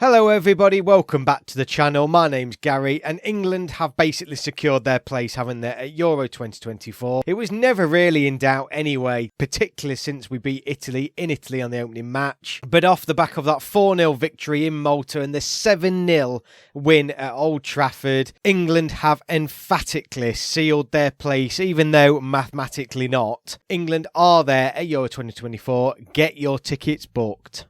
Hello everybody, welcome back to the channel. My name's Gary and England have basically secured their place, haven't they, at Euro 2024. It was never really in doubt anyway, particularly since we beat Italy in Italy on the opening match. But off the back of that 4-0 victory in Malta and the 7-0 win at Old Trafford, England have emphatically sealed their place, even though mathematically not. England are there at Euro 2024. Get your tickets booked.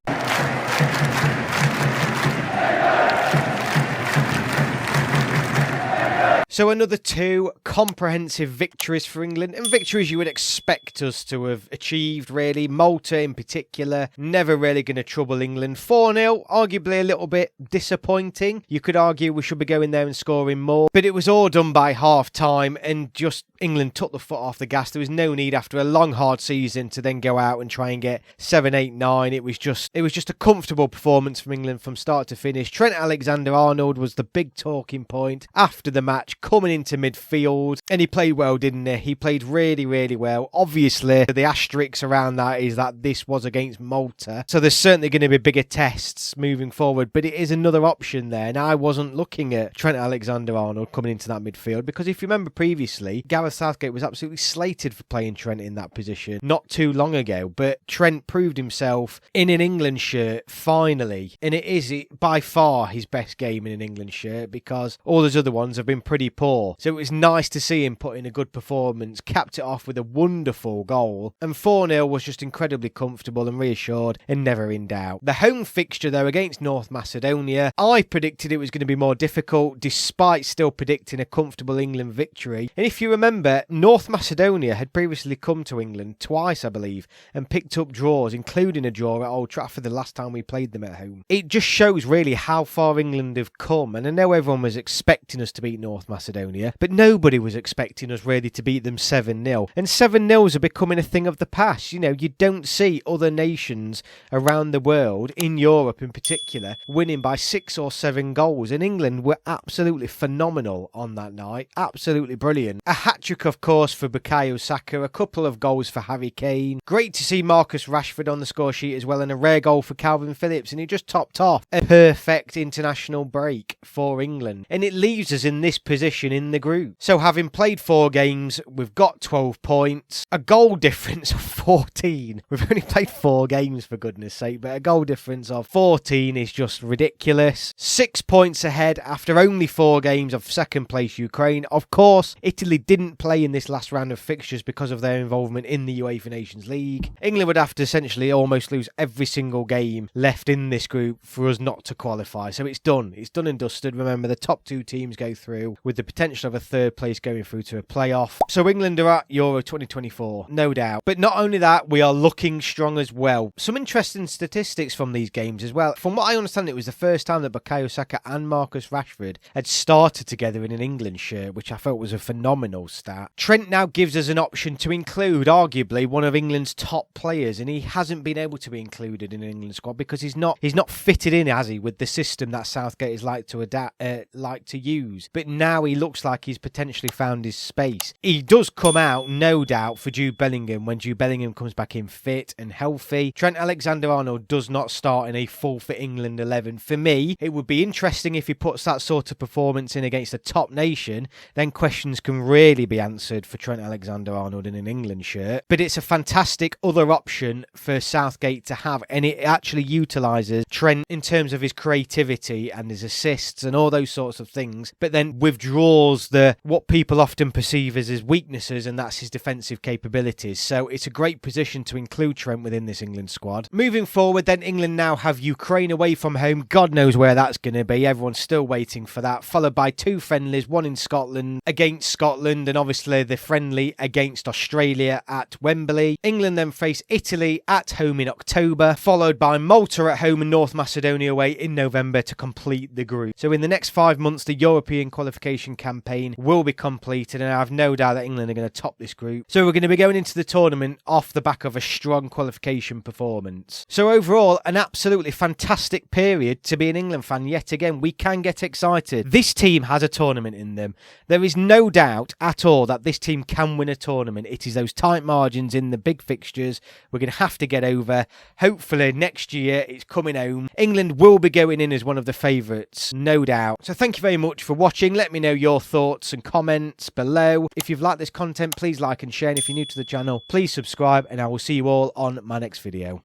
So another two comprehensive victories for England, and victories you would expect us to have achieved, really. Malta in particular, never really going to trouble England. 4-0, arguably a little bit disappointing. You could argue we should be going there and scoring more, but it was all done by half-time, and just England took the foot off the gas. There was no need after a long, hard season to then go out and try and get 7, 8, 9. It was just a comfortable performance from England from start to finish. Trent Alexander-Arnold was the big talking point after the match, coming into midfield, and he played well, didn't he? He played really, really well. Obviously, the asterisk around that is that this was against Malta, so there's certainly going to be bigger tests moving forward, but it is another option there, and I wasn't looking at Trent Alexander-Arnold coming into that midfield, because if you remember previously, Gareth Southgate was absolutely slated for playing Trent in that position not too long ago, but Trent proved himself in an England shirt, finally, and it is by far his best game in an England shirt, because all those other ones have been pretty poor. So it was nice to see him put in a good performance, capped it off with a wonderful goal, and 4-0 was just incredibly comfortable and reassured and never in doubt. The home fixture though against North Macedonia, I predicted it was going to be more difficult, despite still predicting a comfortable England victory. And if you remember, North Macedonia had previously come to England twice, I believe, and picked up draws, including a draw at Old Trafford the last time we played them at home. It just shows really how far England have come, and I know everyone was expecting us to beat North Macedonia, but nobody was expecting us really to beat them 7-0. And 7-0s are becoming a thing of the past. You know, you don't see other nations around the world, in Europe in particular, winning by 6 or 7 goals. And England were absolutely phenomenal on that night. Absolutely brilliant. A hat-trick, of course, for Bukayo Saka, a couple of goals for Harry Kane. Great to see Marcus Rashford on the score sheet as well, and a rare goal for Calvin Phillips. And he just topped off a perfect international break for England. And it leaves us in this position in the group. So having played 4 games, we've got 12 points, a goal difference of 14. We've only played 4 games, for goodness sake, but a goal difference of 14 is just ridiculous. 6 points ahead after only 4 games of second place Ukraine. Of course, Italy didn't play in this last round of fixtures because of their involvement in the UEFA Nations League. England would have to essentially almost lose every single game left in this group for us not to qualify. So it's done. It's done and dusted. Remember, the top 2 teams go through with the potential of a third place going through to a playoff. So England are at Euro 2024, no doubt. But not only that, we are looking strong as well. Some interesting statistics from these games as well. From what I understand, it was the first time that Bukayo Saka and Marcus Rashford had started together in an England shirt, which I felt was a phenomenal stat. Trent now gives us an option to include arguably one of England's top players, and he hasn't been able to be included in an England squad because he's not fitted in, has he, with the system that Southgate is like to use. But now he looks like he's potentially found his space. He does come out, no doubt, for Jude Bellingham when Jude Bellingham comes back in fit and healthy. Trent Alexander-Arnold does not start in a full fit England 11. For me, it would be interesting if he puts that sort of performance in against a top nation. Then questions can really be answered for Trent Alexander-Arnold in an England shirt. But it's a fantastic other option for Southgate to have, and it actually utilises Trent in terms of his creativity and his assists and all those sorts of things, but then withdraws what people often perceive as his weaknesses, and that's his defensive capabilities. So it's a great position to include Trent within this England squad. Moving forward then, England now have Ukraine away from home. God knows where that's going to be. Everyone's still waiting for that, followed by 2 friendlies, one in Scotland against Scotland, and obviously the friendly against Australia at Wembley. England then face Italy at home in October, followed by Malta at home and North Macedonia away in November to complete the group. So in the next 5 months, the European qualification qualification campaign will be completed, and I have no doubt that England are going to top this group. So we're going to be going into the tournament off the back of a strong qualification performance. So overall, an absolutely fantastic period to be an England fan. Yet again, we can get excited. This team has a tournament in them. There is no doubt at all that this team can win a tournament. It is those tight margins in the big fixtures we're going to have to get over. Hopefully next year it's coming home. England will be going in as one of the favourites, no doubt. So thank you very much for watching. Let me know your thoughts and comments below. If you've liked this content, please like and share. And if you're new to the channel, please subscribe, and I will see you all on my next video.